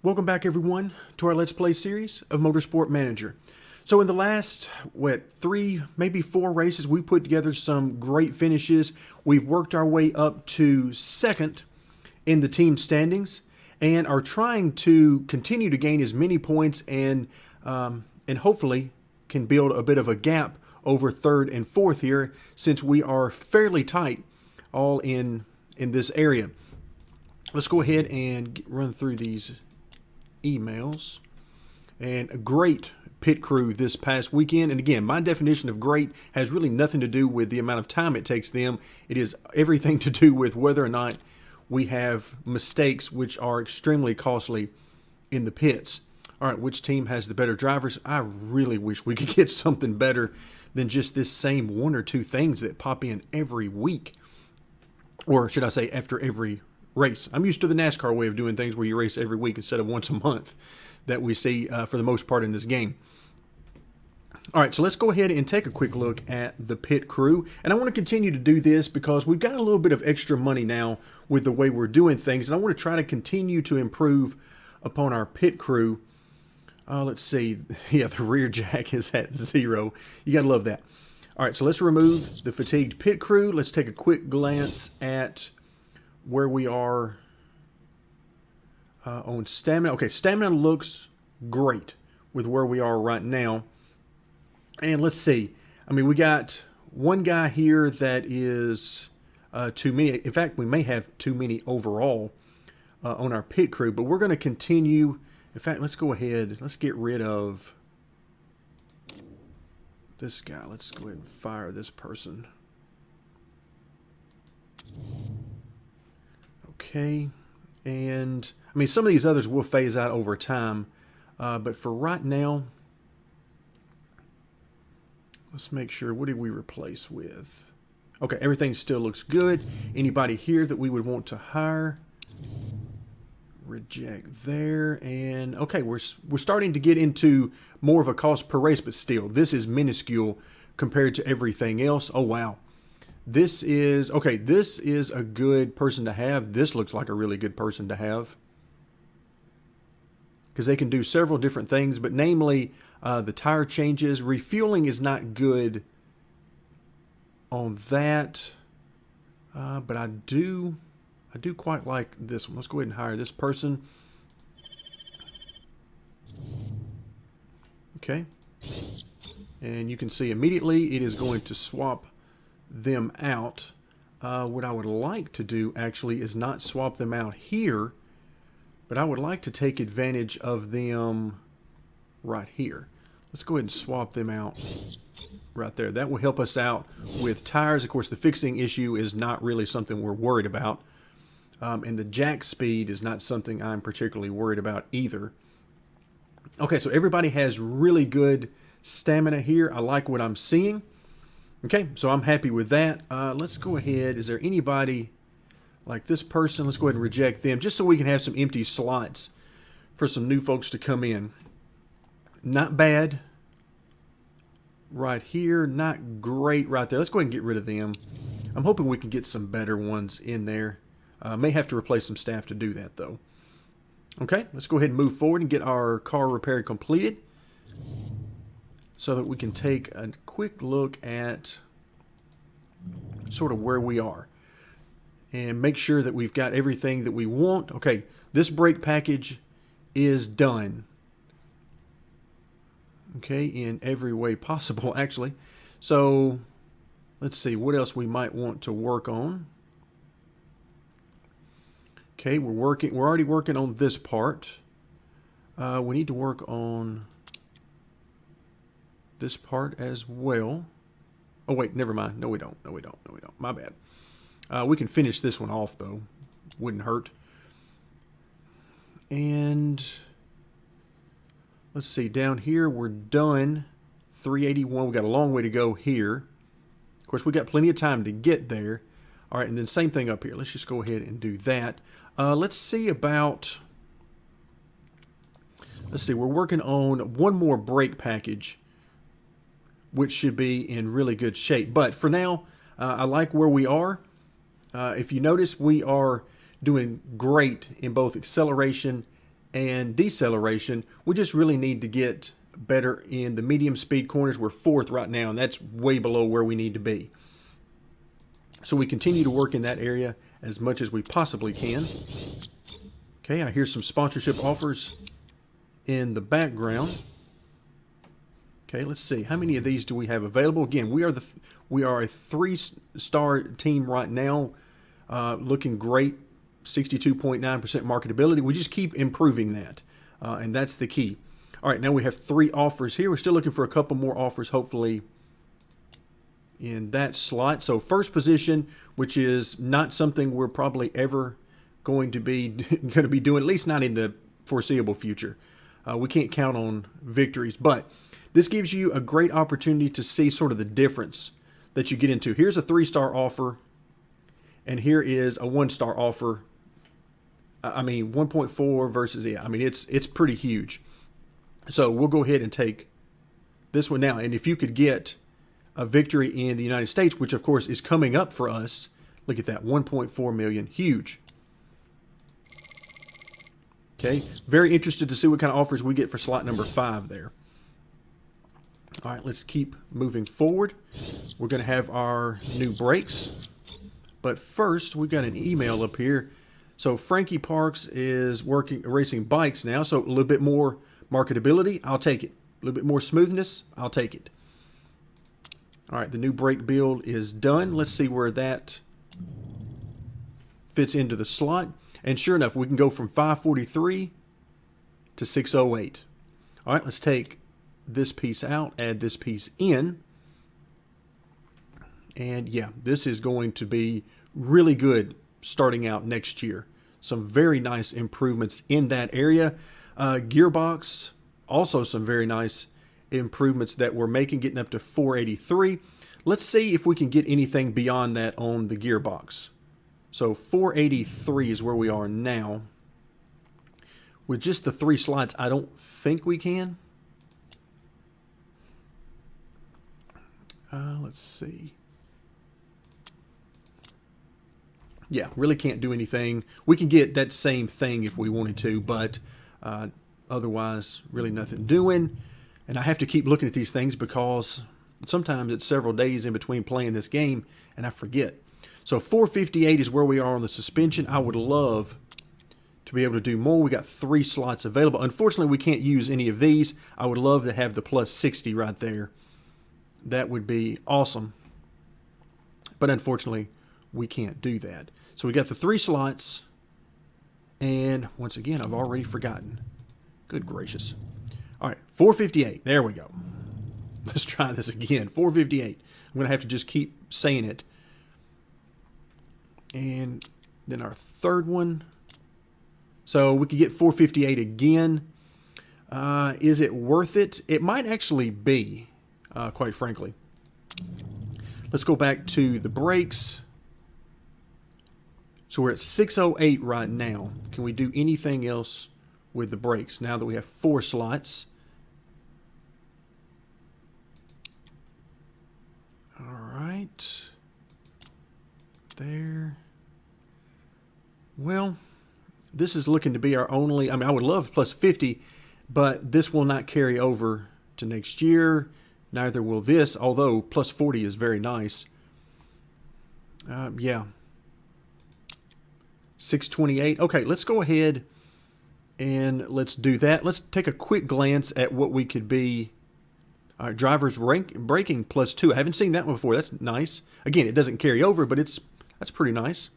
Welcome back, everyone, to our Let's Play series of Motorsport Manager. So in the last, 3, maybe 4 races, we put together some great finishes. We've worked our way up to second in the team standings and are trying to continue to gain as many points and hopefully can build a bit of a gap over third and fourth here, since we are fairly tight all in this area. Let's go ahead and run through these emails. And a great pit crew this past weekend. And again, my definition of great has really nothing to do with the amount of time it takes them. It is everything to do with whether or not we have mistakes, which are extremely costly in the pits. All right, which team has the better drivers? I really wish we could get something better than just this same 1 or 2 things that pop in every week. Or should I say after every race. I'm used to the NASCAR way of doing things where you race every week instead of once a month that we see for the most part in this game. All right, so let's go ahead and take a quick look at the pit crew. And I want to continue to do this because we've got a little bit of extra money now with the way we're doing things. And I want to try to continue to improve upon our pit crew. Let's see. Yeah, the rear jack is at 0. You got to love that. All right, so let's remove the fatigued pit crew. Let's take a quick glance at where we are on stamina. Okay, stamina looks great with where we are right now. And let's see. I mean, we got one guy here that is too many. In fact, we may have too many overall on our pit crew, but we're going to continue. In fact, let's go ahead. Let's get rid of this guy. Let's go ahead and fire this person. Okay, and I mean, some of these others will phase out over time, but for right now, let's make sure, what did we replace with? Okay, everything still looks good. Anybody here that we would want to hire? Reject there, and okay, we're starting to get into more of a cost per race, but still, this is minuscule compared to everything else. Oh, wow. This is, okay, this is a good person to have. This looks like a really good person to have, because they can do several different things, but namely the tire changes. Refueling is not good on that, but I do quite like this one. Let's go ahead and hire this person. Okay, and you can see immediately it is going to swap them out. What I would like to do actually is not swap them out here, but I would like to take advantage of them right here. Let's go ahead and swap them out right there. That will help us out with tires. Of course, the fixing issue is not really something we're worried about, and the jack speed is not something I'm particularly worried about either. Okay, so everybody has really good stamina here. I like what I'm seeing. Okay, so I'm happy with that. Let's go ahead. Is there anybody like this person? Let's go ahead and reject them, just so we can have some empty slots for some new folks to come in. Not bad right here. Not great right there. Let's go ahead and get rid of them. I'm hoping we can get some better ones in there. May have to replace some staff to do that, though. Okay, let's go ahead and move forward and get our car repair completed, so that we can take a quick look at sort of where we are and make sure that we've got everything that we want. Okay, this brake package is done. Okay, in every way possible, actually. So let's see what else we might want to work on. Okay, we're already working on this part. We need to work on this part as well. Oh wait, never mind. No, we don't. No, we don't. No, we don't. My bad. We can finish this one off though. Wouldn't hurt. And let's see. Down here, we're done. 381. We got a long way to go here. Of course, we got plenty of time to get there. All right, and then same thing up here. Let's just go ahead and do that. Let's see about. Let's see. We're working on one more brake package, which should be in really good shape. But for now, I like where we are. If you notice, we are doing great in both acceleration and deceleration. We just really need to get better in the medium speed corners. We're 4th right now, and that's way below where we need to be. So we continue to work in that area as much as we possibly can. Okay, I hear some sponsorship offers in the background. Okay, let's see. How many of these do we have available? Again, we are a 3-star team right now, looking great, 62.9% marketability. We just keep improving that, and that's the key. All right, now we have 3 offers here. We're still looking for a couple more offers, hopefully, in that slot. So first position, which is not something we're probably ever going to be doing, at least not in the foreseeable future. We can't count on victories, but this gives you a great opportunity to see sort of the difference that you get into. Here's a 3-star offer, and here is a 1-star offer. I mean, 1.4 versus, yeah, I mean, it's pretty huge. So we'll go ahead and take this one now. And if you could get a victory in the United States, which of course is coming up for us, look at that, 1.4 million, huge. Okay, very interested to see what kind of offers we get for slot number 5 there. All right, let's keep moving forward. We're going to have our new brakes. But first, we've got an email up here. So Frankie Parks is racing bikes now, so a little bit more marketability, I'll take it. A little bit more smoothness, I'll take it. All right, the new brake build is done. Let's see where that fits into the slot. And sure enough, we can go from 543 to 608. All right, let's take this piece out, add this piece in. And yeah, this is going to be really good starting out next year. Some very nice improvements in that area. Gearbox, also some very nice improvements that we're making, getting up to 483. Let's see if we can get anything beyond that on the gearbox. So 483 is where we are now. With just the 3 slots, I don't think we can. Let's see. Yeah, really can't do anything. We can get that same thing if we wanted to, but otherwise, really nothing doing. And I have to keep looking at these things because sometimes it's several days in between playing this game, and I forget. So 458 is where we are on the suspension. I would love to be able to do more. We got 3 slots available. Unfortunately, we can't use any of these. I would love to have the plus 60 right there. That would be awesome. But unfortunately, we can't do that. So we got the 3 slots. And once again, I've already forgotten. Good gracious. All right, 458. There we go. Let's try this again. 458. I'm going to have to just keep saying it. And then our third one. So we could get 458 again. Is it worth it? It might actually be, quite frankly. Let's go back to the brakes. So we're at 608 right now. Can we do anything else with the brakes now that we have 4 slots? All right. There. Well, this is looking to be our only, I mean, I would love plus 50, but this will not carry over to next year. Neither will this, although plus 40 is very nice. Yeah. 628. Okay, let's go ahead and let's do that. Let's take a quick glance at what we could be. All right, driver's braking plus 2. I haven't seen that one before. That's nice. Again, it doesn't carry over, but that's pretty nice.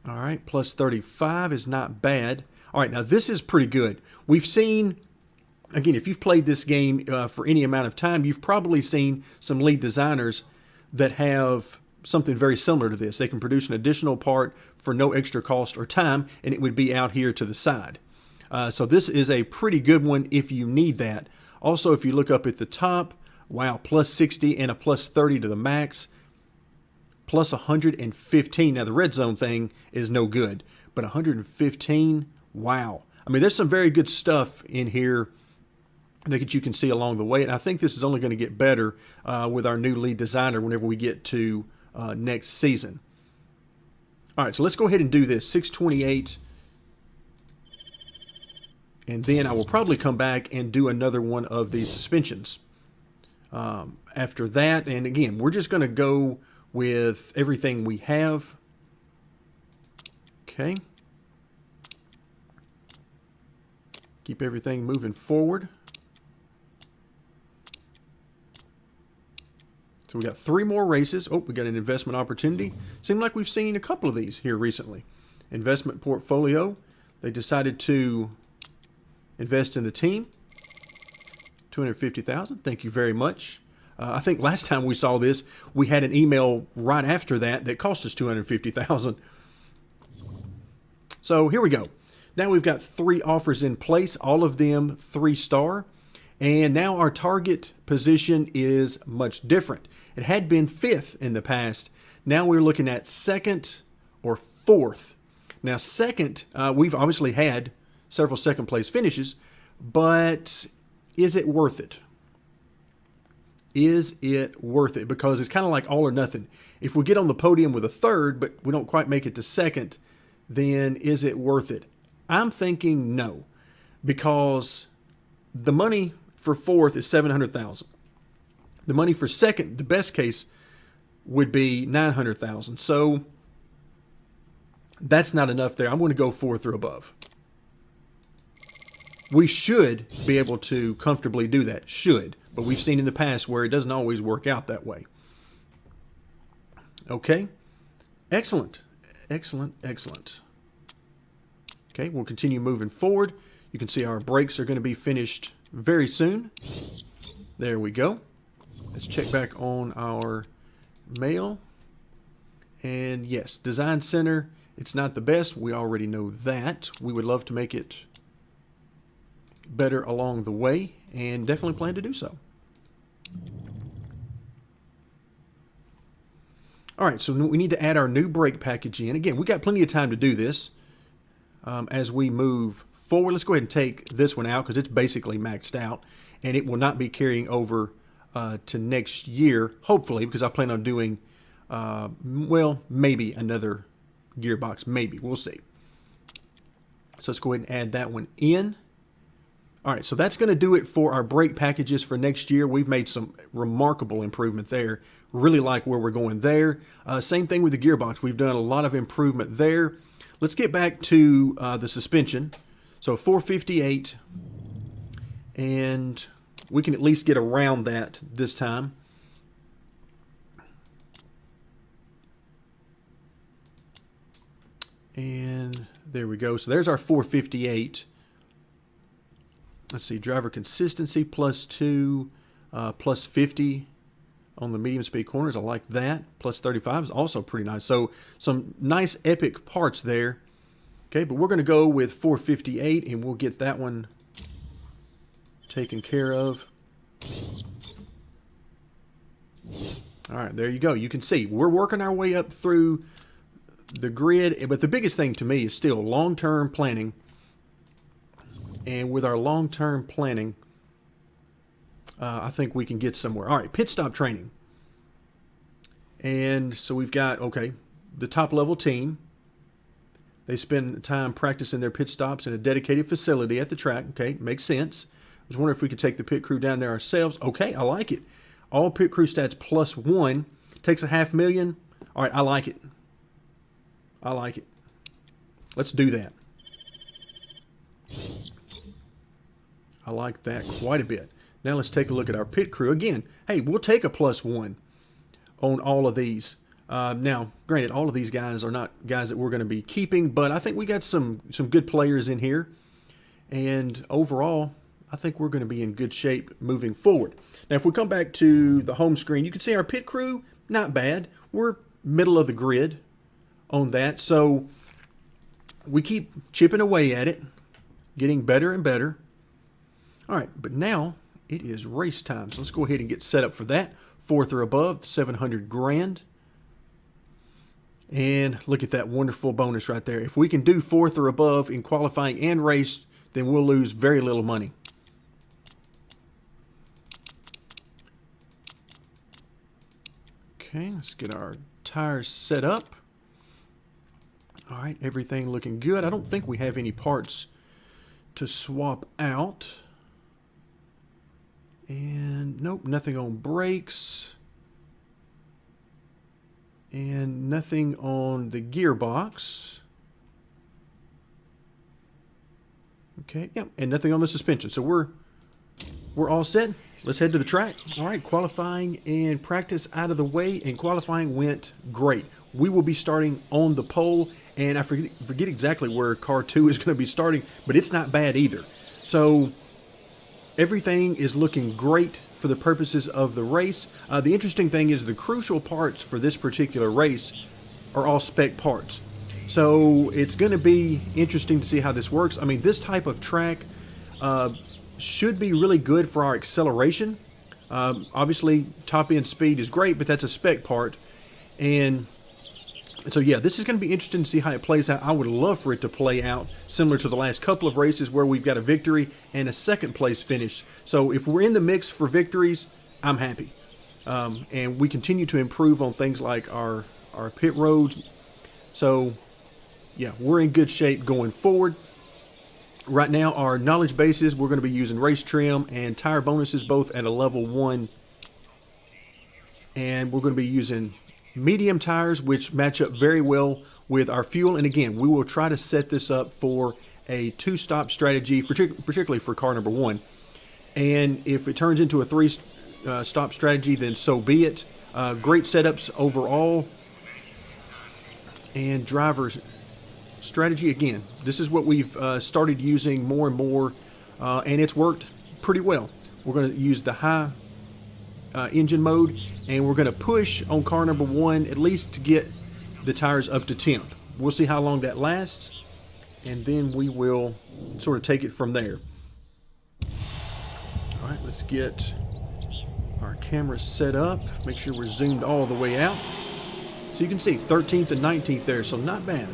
All right, plus 35 is not bad. All right, now this is pretty good. We've seen, again, if you've played this game for any amount of time, you've probably seen some lead designers that have something very similar to this. They can produce an additional part for no extra cost or time, and it would be out here to the side. So this is a pretty good one if you need that. Also, if you look up at the top, wow, plus 60 and a plus 30 to the max, plus 115. Now, the red zone thing is no good, but 115, wow. I mean, there's some very good stuff in here that you can see along the way, and I think this is only going to get better with our new lead designer whenever we get to next season. All right, so let's go ahead and do this. 628 And then I will probably come back and do another one of these suspensions after that. And again, we're just going to go with everything we have. Okay. Keep everything moving forward. So we got 3 more races. Oh, we got an investment opportunity. Seemed like we've seen a couple of these here recently. Investment portfolio. They decided to invest in the team. $250,000. Thank you very much. I think last time we saw this, we had an email right after that cost us $250,000. So here we go. Now we've got 3 offers in place, all of them 3-star. And now our target position is much different. It had been 5th in the past. Now we're looking at 2nd or 4th. Now 2nd, we've obviously had several 2nd place finishes, but is it worth it? Is it worth it? Because it's kind of like all or nothing. If we get on the podium with a 3rd, but we don't quite make it to 2nd, then is it worth it? I'm thinking no, because the money for 4th is $700,000. The money for 2nd, the best case, would be $900,000. So that's not enough there. I'm going to go 4th or above. We should be able to comfortably do that. Should. But we've seen in the past where it doesn't always work out that way. Okay. Excellent. Excellent. Excellent. Okay, we'll continue moving forward. You can see our brakes are going to be finished very soon. There we go. Let's check back on our mail. And yes, Design Center, it's not the best. We already know that. We would love to make it better along the way, and definitely plan to do so. All right, so we need to add our new brake package in. Again, we got plenty of time to do this as we move forward. Let's go ahead and take this one out because it's basically maxed out, and it will not be carrying over to next year, hopefully, because I plan on doing, well, maybe another gearbox. Maybe. We'll see. So let's go ahead and add that one in. All right, so that's going to do it for our brake packages for next year. We've made some remarkable improvement there. Really like where we're going there. Same thing with the gearbox. We've done a lot of improvement there. Let's get back to the suspension. So 458, and we can at least get around that this time. And there we go. So there's our 458. Let's see, driver consistency +2, +50 on the medium speed corners. I like that. +35 is also pretty nice. So some nice epic parts there. Okay, but we're going to go with 458, and we'll get that one taken care of. All right, there you go. You can see we're working our way up through the grid, but the biggest thing to me is still long-term planning. And with our long-term planning, I think we can get somewhere. All right, pit stop training. And so we've got, okay, the top-level team. They spend time practicing their pit stops in a dedicated facility at the track. Okay, makes sense. I was wondering if we could take the pit crew down there ourselves. Okay, I like it. All pit crew stats +1. Takes $500,000. All right, I like it. I like it. Let's do that. I like that quite a bit. Now let's take a look at our pit crew. Again, hey, we'll take a +1 on all of these. Now, granted, all of these guys are not guys that we're going to be keeping, but I think we got some good players in here. And overall, I think we're going to be in good shape moving forward. Now, if we come back to the home screen, you can see our pit crew, not bad. We're middle of the grid on that. So we keep chipping away at it, getting better and better. All right, but now it is race time. So let's go ahead and get set up for that. 4th or above, $700,000. And look at that wonderful bonus right there. If we can do 4th or above in qualifying and race, then we'll lose very little money. Okay, let's get our tires set up. All right, everything looking good. I don't think we have any parts to swap out. And nope, nothing on brakes. And nothing on the gearbox. Okay, yeah, and nothing on the suspension. So we're all set. Let's head to the track. All right, qualifying and practice out of the way, and qualifying went great. We will be starting on the pole, and I forget exactly where car 2 is going to be starting, but it's not bad either. So everything is looking great for the purposes of the race. The interesting thing is the crucial parts for this particular race are all spec parts. So it's going to be interesting to see how this works. I mean, this type of track should be really good for our acceleration. Obviously, top end speed is great, but that's a spec part. And so, yeah, this is going to be interesting to see how it plays out. I would love for it to play out similar to the last couple of races where we've got a victory and a second place finish. So if we're in the mix for victories, I'm happy. And we continue to improve on things like our pit roads. So, yeah, we're in good shape going forward. Right now, our knowledge bases, we're going to be using race trim and tire bonuses both at a level 1. And we're going to be using medium tires, which match up very well with our fuel. And again, we will try to set this up for a 2-stop strategy, particularly for car number 1. And if it turns into a 3-stop strategy, then so be it. Great setups overall. And drivers strategy, again, this is what we've started using more and more, and it's worked pretty well. We're going to use the high engine mode, and we're going to push on car number 1 at least to get the tires up to temp. We'll see how long that lasts, and then we will sort of take it from there. All right, let's get our camera set up, make sure we're zoomed all the way out. So you can see 13th and 19th there, so not bad.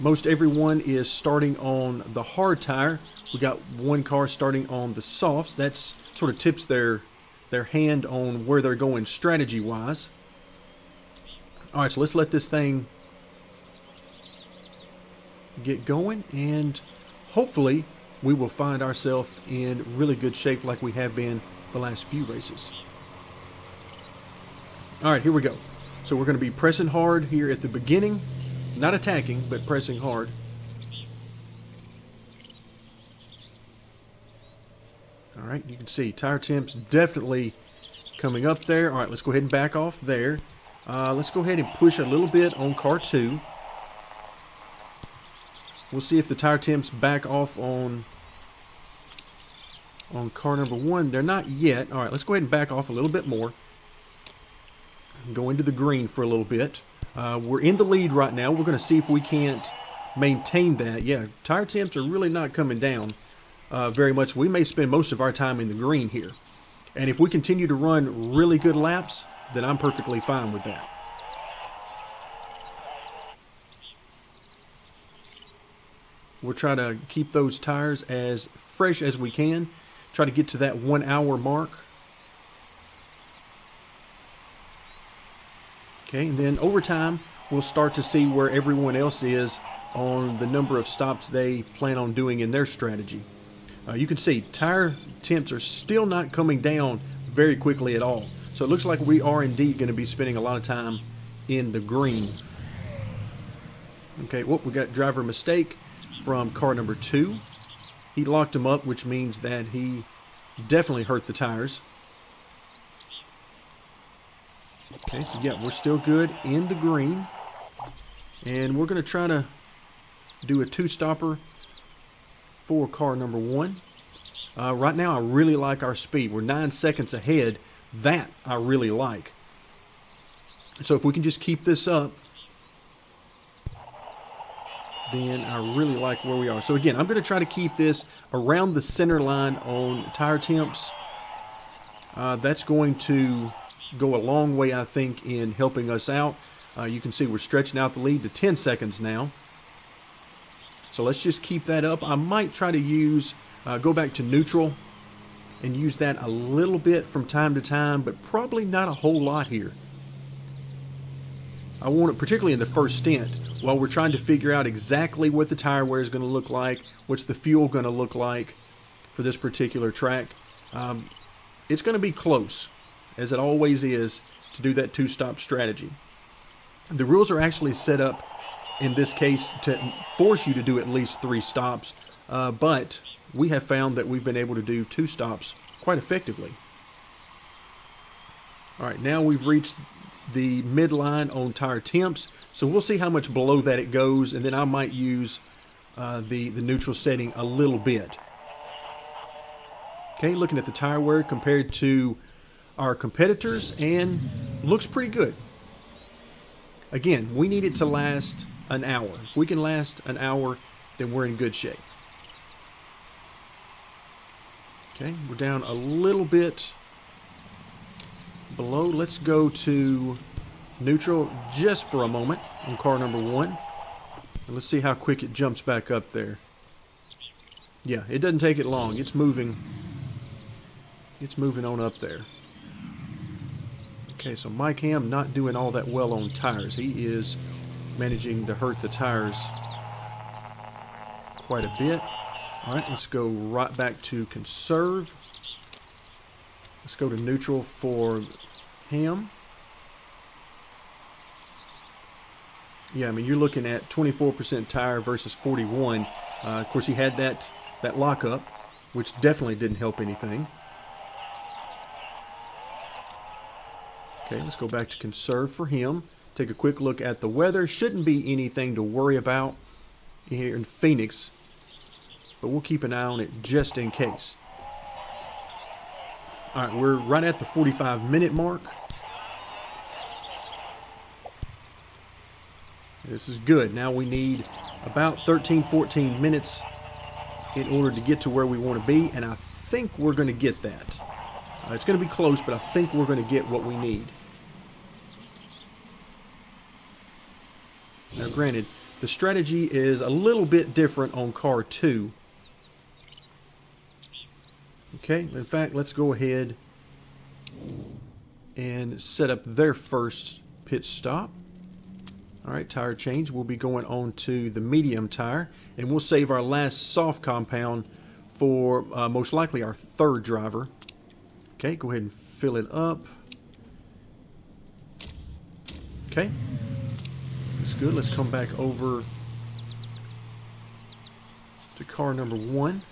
Most everyone is starting on the hard tire. We got one car starting on the softs. That's sort of tips their hand on where they're going strategy-wise. All right, so let's let this thing get going, and hopefully we will find ourselves in really good shape like we have been the last few races. All right, here we go. So we're going to be pressing hard here at the beginning. Not attacking, but pressing hard. All right, you can see tire temps definitely coming up there. All right, let's go ahead and back off there. Let's go ahead and push a little bit on car 2. We'll see if the tire temps back off on car number 1. They're not yet. All right, let's go ahead and back off a little bit more. Go into the green for a little bit. We're in the lead right now. We're going to see if we can't maintain that. Yeah, tire temps are really not coming down very much. We may spend most of our time in the green here. And if we continue to run really good laps, then I'm perfectly fine with that. We'll try to keep those tires as fresh as we can. Try to get to that 1 hour mark. Okay, and then over time, we'll start to see where everyone else is on the number of stops they plan on doing in their strategy. You can see tire temps are still not coming down very quickly at all. So it looks like we are indeed going to be spending a lot of time in the green. Okay, well, we got driver mistake from car number 2. He locked him up, which means that he definitely hurt the tires. Okay, so yeah, we're still good in the green. And we're going to try to do a 2-stopper for car number 1. Right now, I really like our speed. We're 9 seconds ahead. That I really like. So if we can just keep this up, then I really like where we are. So again, I'm going to try to keep this around the center line on tire temps. That's going to go a long way, I think, in helping us out. You can see we're stretching out the lead to 10 seconds now. So let's just keep that up. I might try to use, go back to neutral and use that a little bit from time to time, but probably not a whole lot here. I want it, particularly in the first stint, while we're trying to figure out exactly what the tire wear is going to look like, what's the fuel going to look like for this particular track. It's going to be close, as it always is, to do that two-stop strategy. The rules are actually set up in this case to force you to do at least 3 stops, but we have found that we've been able to do 2 stops quite effectively. All right, now we've reached the midline on tire temps, so we'll see how much below that it goes, and then I might use the neutral setting a little bit. Okay, looking at the tire wear compared to our competitors, and looks pretty good. Again, we need it to last an hour. If we can last an hour, then we're in good shape. Okay, we're down a little bit below. Let's go to neutral just for a moment on car number 1. And let's see how quick it jumps back up there. Yeah, it doesn't take it long. It's moving. It's moving on up there. Okay, so Mike Ham not doing all that well on tires. He is managing to hurt the tires quite a bit. All right, let's go right back to conserve. Let's go to neutral for Ham. Yeah, I mean, you're looking at 24% tire versus 41. Of course, he had that lockup, which definitely didn't help anything. Okay, let's go back to conserve for him. Take a quick look at the weather. Shouldn't be anything to worry about here in Phoenix, but we'll keep an eye on it just in case. All right, we're right at the 45-minute mark. This is good. Now we need about 13-14 minutes in order to get to where we want to be, and I think we're going to get that. It's going to be close, but I think we're going to get what we need. Now, granted, the strategy is a little bit different on car 2. Okay, in fact, let's go ahead and set up their first pit stop. All right, tire change. We'll be going on to the medium tire, and we'll save our last soft compound for most likely our 3rd driver. Okay, go ahead and fill it up. Okay, that's good. Let's come back over to car number 1.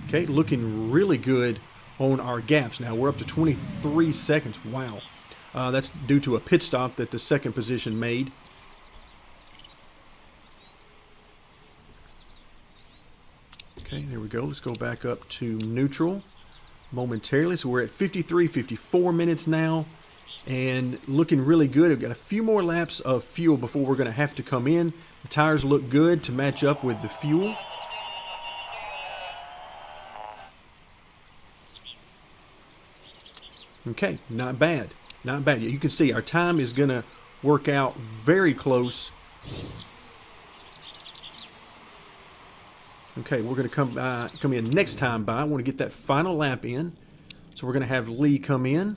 Okay, looking really good on our gaps. Now we're up to 23 seconds. Wow. That's due to a pit stop that the 2nd position made. Okay, there we go. Let's go back up to neutral momentarily. So we're at 54 minutes now and looking really good. We've got a few more laps of fuel before we're going to have to come in. The tires look good to match up with the fuel. Okay, not bad. Not bad. You can see our time is going to work out very close. Okay, we're going to come in next time by. I want to get that final lap in. So we're going to have Lee come in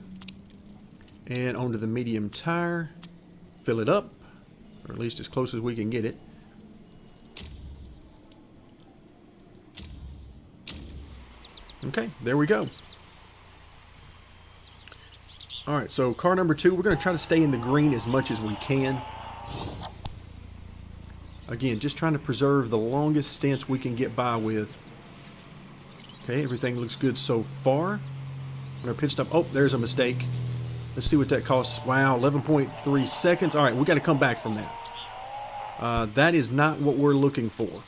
and onto the medium tire, fill it up, or at least as close as we can get it. Okay, there we go. All right, so car number 2, we're going to try to stay in the green as much as we can. Again, just trying to preserve the longest stints we can get by with. Okay, everything looks good so far. Our pit stop. Oh, there's a mistake. Let's see what that costs. Wow, 11.3 seconds. All right, we got to come back from that. That is not what we're looking for.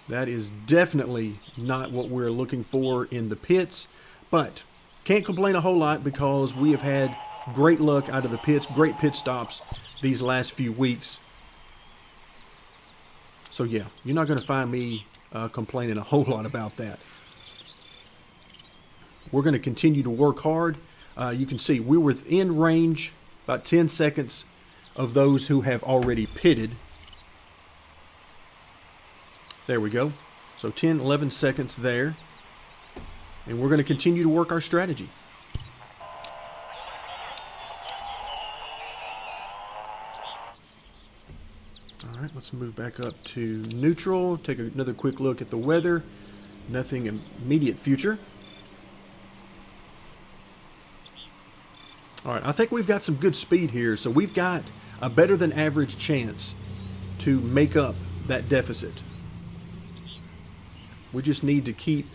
That is definitely not what we're looking for in the pits, but can't complain a whole lot because we have had great luck out of the pits, great pit stops these last few weeks. So yeah, you're not going to find me complaining a whole lot about that. We're going to continue to work hard. You can see we're within range, about 10 seconds of those who have already pitted. There we go. So 10, 11 seconds there. And we're going to continue to work our strategy. let's move back up to neutral. Take another quick look at the weather. Nothing immediate future. All right, I think we've got some good speed here, so we've got a better than average chance to make up that deficit. We just need to keep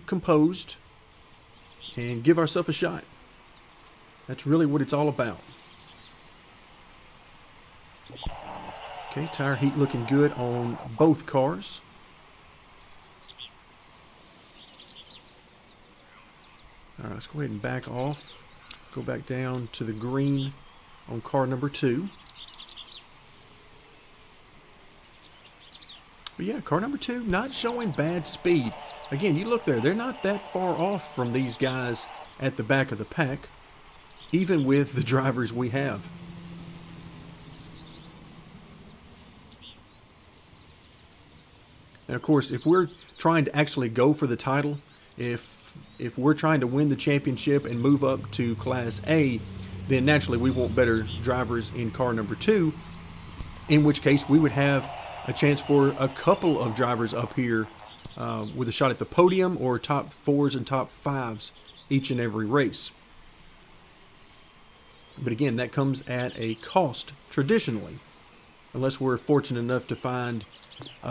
composed and give ourselves a shot. That's really what it's all about. Okay, tire heat looking good on both cars. All right, let's go ahead and back off. Go back down to the green on car number 2. But yeah, car number 2 not showing bad speed. Again, you look there, they're not that far off from these guys at the back of the pack, even with the drivers we have. And of course, if we're trying to actually go for the title, if we're trying to win the championship and move up to Class A, then naturally we want better drivers in car number 2, in which case we would have a chance for a couple of drivers up here with a shot at the podium or top 4s and top 5s each and every race. But again, that comes at a cost traditionally, unless we're fortunate enough to find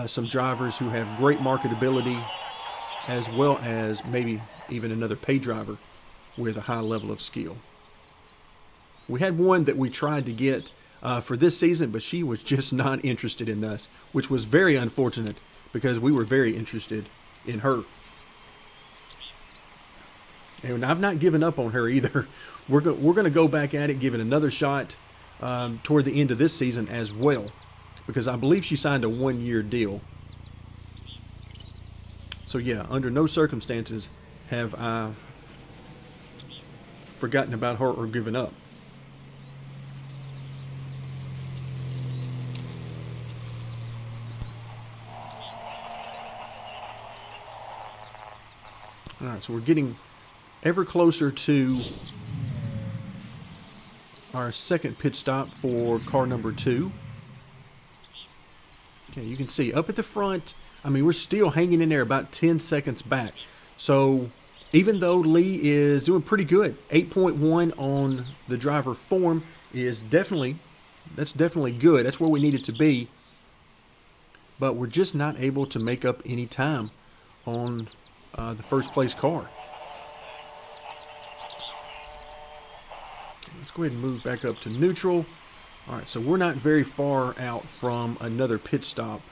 some drivers who have great marketability, as well as maybe even another pay driver with a high level of skill. We had one that we tried to get for this season, but she was just not interested in us, which was very unfortunate because we were very interested in her. And I've not given up on her either. We're going to go back at it, give it another shot toward the end of this season as well, because I believe she signed a 1-year deal. So yeah, under no circumstances have I forgotten about her or given up. All right, so we're getting ever closer to our second pit stop for car number 2. Okay, you can see up at the front, I mean, we're still hanging in there about 10 seconds back. So even though Lee is doing pretty good, 8.1 on the driver form is definitely good. That's where we need it to be. But we're just not able to make up any time on the first place car. Let's go ahead and move back up to neutral. All right, so we're not very far out from another pit stop.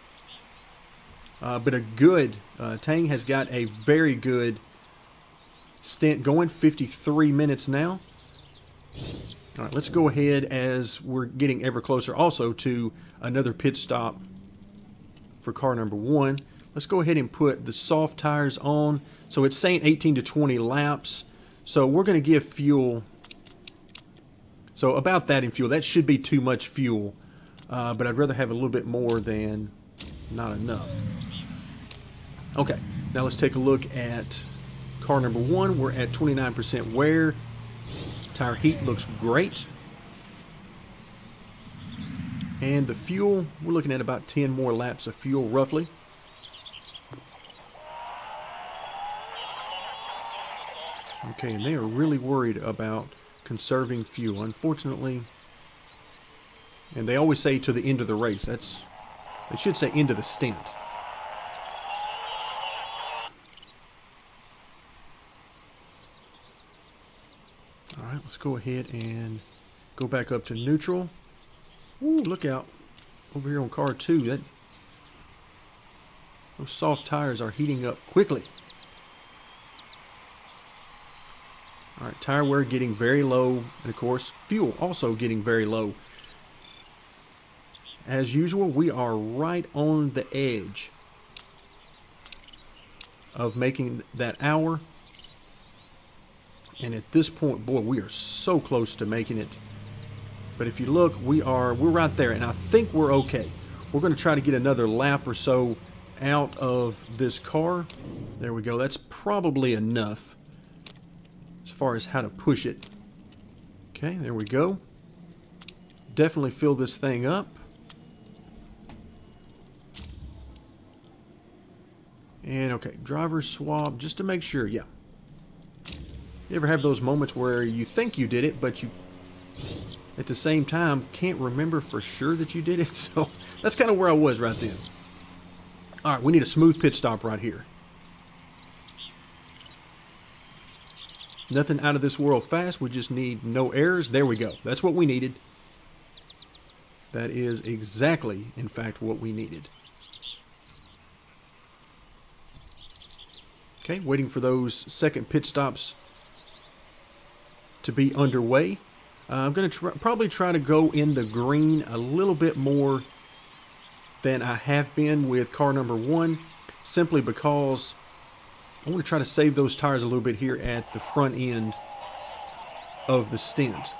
But a good, Tang has got a very good stint going, 53 minutes now. All right, let's go ahead as we're getting ever closer also to another pit stop for car number 1. Let's go ahead and put the soft tires on. So it's saying 18 to 20 laps. So we're going to give fuel. So about that in fuel. That should be too much fuel. But I'd rather have a little bit more than not enough. Okay, now let's take a look at car number 1. We're at 29% wear. Tire heat looks great. And the fuel, we're looking at about 10 more laps of fuel roughly. Okay, and they are really worried about conserving fuel, unfortunately. And they always say to the end of the race. They should say end of the stint. All right, let's go ahead and go back up to neutral. Ooh, look out over here on car 2. Those soft tires are heating up quickly. All right, tire wear getting very low, and of course, fuel also getting very low. As usual, we are right on the edge of making that hour. And at this point, boy, we are so close to making it. But if you look, we're right there, and I think we're okay. We're going to try to get another lap or so out of this car. There we go. That's probably enough as far as how to push it. Okay, there we go. definitely fill this thing up. And okay, driver swap, just to make sure, yeah. You ever have those moments where you think you did it, but you, at the same time, can't remember for sure that you did it? So that's kind of where I was right then. All right, we need a smooth pit stop right here. Nothing out of this world fast. We just need no errors. There we go. That's what we needed. That is exactly, in fact, what we needed. Okay, waiting for those second pit stops to be underway. I'm going to probably try to go in the green a little bit more than I have been with car number 1, simply because I want to try to save those tires a little bit here at the front end of the stint.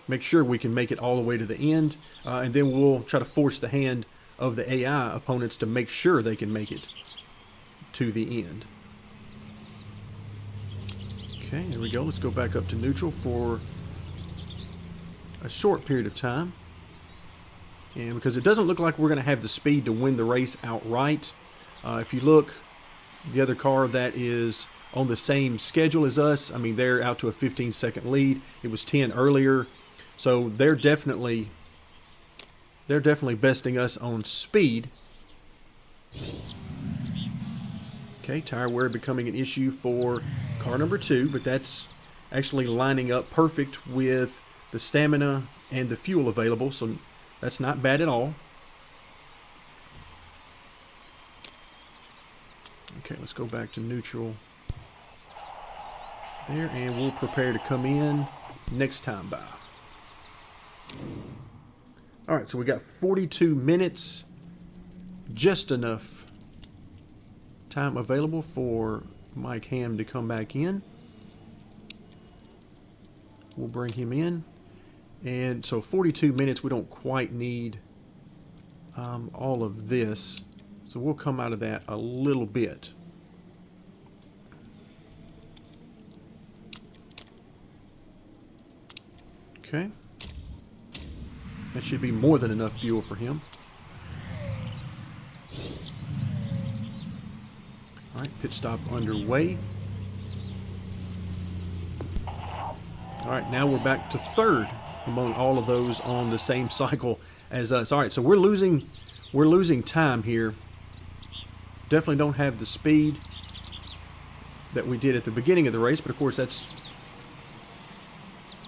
Make sure we can make it all the way to the end, and then we'll try to force the hand of the AI opponents to make sure they can make it to the end. Okay, there we go. Let's go back up to neutral for a short period of time. And because it doesn't look like we're going to have the speed to win the race outright. If you look, the other car that is on the same schedule as us, I mean, they're out to a 15-second lead. It was 10 earlier. So they're definitely besting us on speed. Okay, tire wear becoming an issue for car number 2, but that's actually lining up perfect with the stamina and the fuel available, so that's not bad at all. Okay, let's go back to neutral there, and we'll prepare to come in next time by. All right, so we got 42 minutes, just enough time available for Mike Ham to come back in. We'll bring him in. And so 42 minutes, we don't quite need all of this. So we'll come out of that a little bit. Okay. That should be more than enough fuel for him. All right, pit stop underway. All right, now we're back to third among all of those on the same cycle as us. All right, so we're losing time here. Definitely don't have the speed that we did at the beginning of the race, but of course that's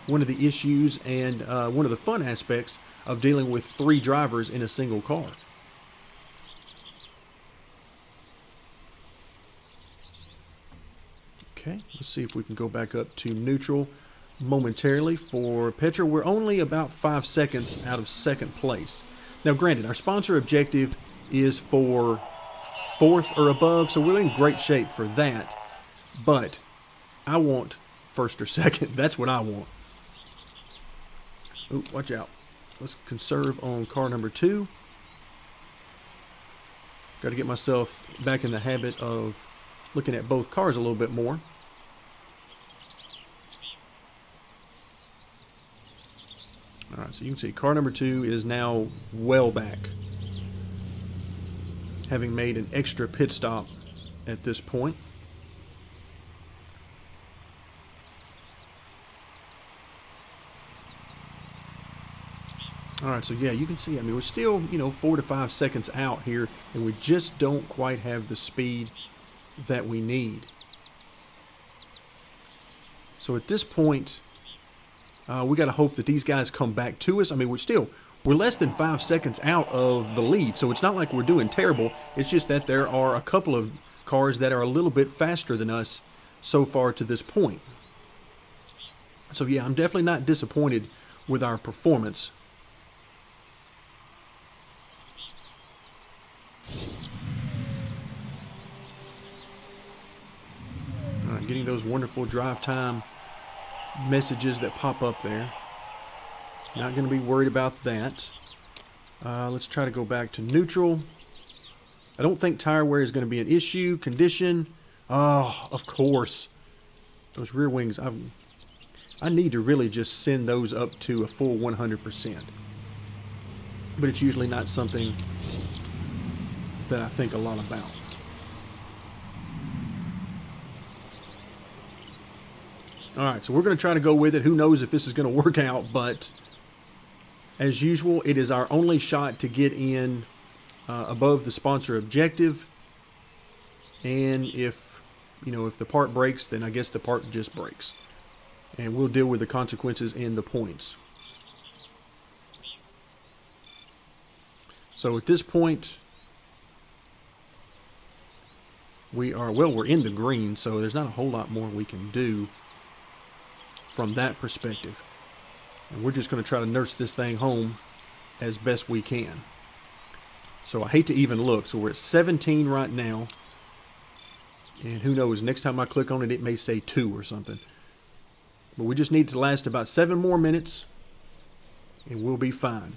one of the issues and one of the fun aspects of dealing with 3 drivers in a single car. Okay, let's see if we can go back up to neutral momentarily for Petra. We're only about 5 seconds out of second place. Now, granted, our sponsor objective is for 4th or above, so we're in great shape for that. But I want 1st or 2nd. That's what I want. Oh, watch out. Let's conserve on car number 2. Got to get myself back in the habit of looking at both cars a little bit more. All right, so you can see car number 2 is now well back, having made an extra pit stop at this point. All right, so yeah, you can see, I mean, we're still, 4 to 5 seconds out here, and we just don't quite have the speed that we need. So at this point, we got to hope that these guys come back to us. I mean, we're less than 5 seconds out of the lead, so it's not like we're doing terrible. It's just that there are a couple of cars that are a little bit faster than us so far to this point. So yeah, I'm definitely not disappointed with our performance. All right, getting those wonderful drive time messages that pop up there. Not going to be worried about that. Let's try to go back to neutral. I don't think tire wear is going to be an issue. Condition. Oh, of course. Those rear wings. I need to really just send those up to a full 100%. But it's usually not something that I think a lot about. All right, so we're going to try to go with it. Who knows if this is going to work out, but as usual, it is our only shot to get in above the sponsor objective. And if the part breaks, then I guess the part just breaks. And we'll deal with the consequences in the points. So at this point, we're in the green, so there's not a whole lot more we can do from that perspective. And we're just going to try to nurse this thing home as best we can. So I hate to even look. So we're at 17 right now. And who knows, next time I click on it, it may say 2 or something. But we just need to last about 7 more minutes, and we'll be fine.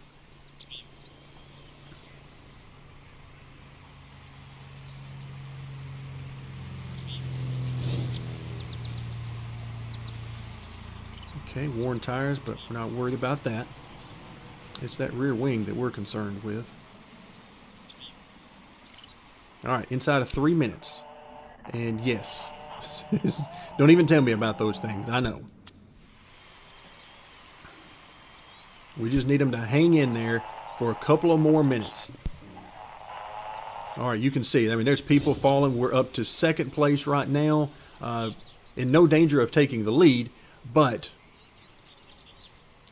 Okay, worn tires, but we're not worried about that. It's that rear wing that we're concerned with. All right, inside of 3 minutes. And yes, don't even tell me about those things. I know. We just need them to hang in there for a couple of more minutes. All right, you can see. I mean, there's people falling. We're up to second place right now. In no danger of taking the lead, but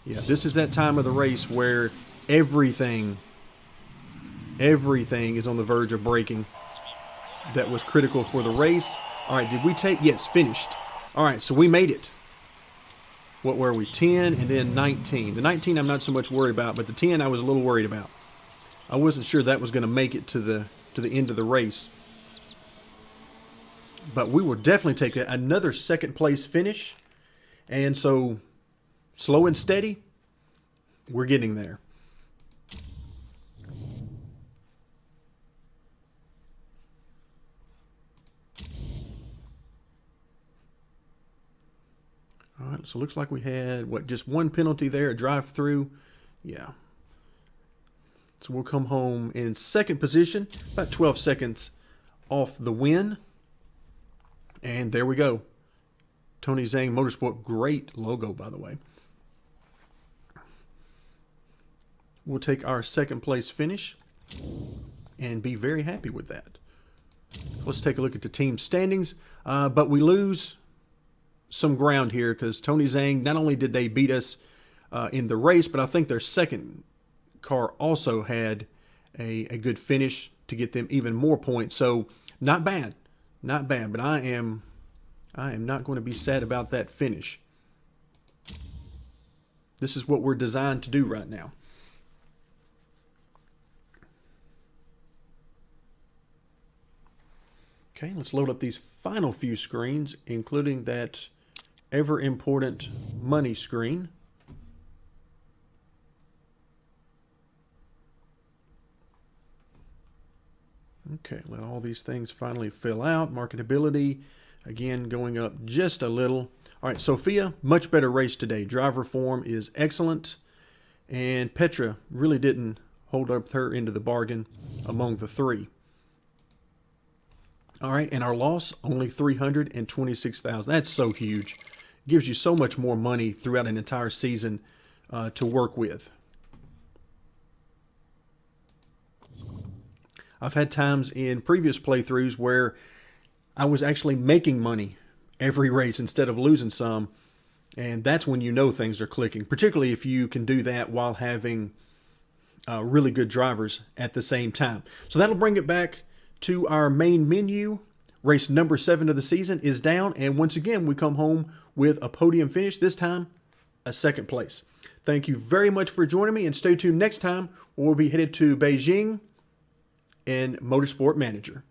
yeah, this is that time of the race where everything is on the verge of breaking that was critical for the race. All right, did we take? Yes, finished. All right, so we made it. What were we? 10 and then 19. The 19 I'm not so much worried about, but the 10 I was a little worried about. I wasn't sure that was going to make it to the end of the race. But we will definitely take that. Another second place finish. And so slow and steady, we're getting there. All right, so it looks like we had, just one penalty there, a drive-through. Yeah. So we'll come home in second position, about 12 seconds off the win. And there we go. Tony Zhang Motorsport, great logo, by the way. We'll take our second place finish and be very happy with that. Let's take a look at the team standings. But we lose some ground here because Tony Zhang, not only did they beat us in the race, but I think their second car also had a good finish to get them even more points. So not bad. Not bad, but I am not going to be sad about that finish. This is what we're designed to do right now. Okay, let's load up these final few screens, including that ever-important money screen. Okay, let all these things finally fill out. Marketability, again, going up just a little. All right, Sophia, much better race today. Driver form is excellent. And Petra really didn't hold up her end of the bargain among the three. All right, and our loss, only $326,000. That's so huge. Gives you so much more money throughout an entire season to work with. I've had times in previous playthroughs where I was actually making money every race instead of losing some. And that's when you know things are clicking, particularly if you can do that while having really good drivers at the same time. So that'll bring it back to our main menu. Race number 7 of the season is down. And once again, we come home with a podium finish, this time a second place. Thank you very much for joining me, and stay tuned next time. We'll be headed to Beijing in Motorsport Manager.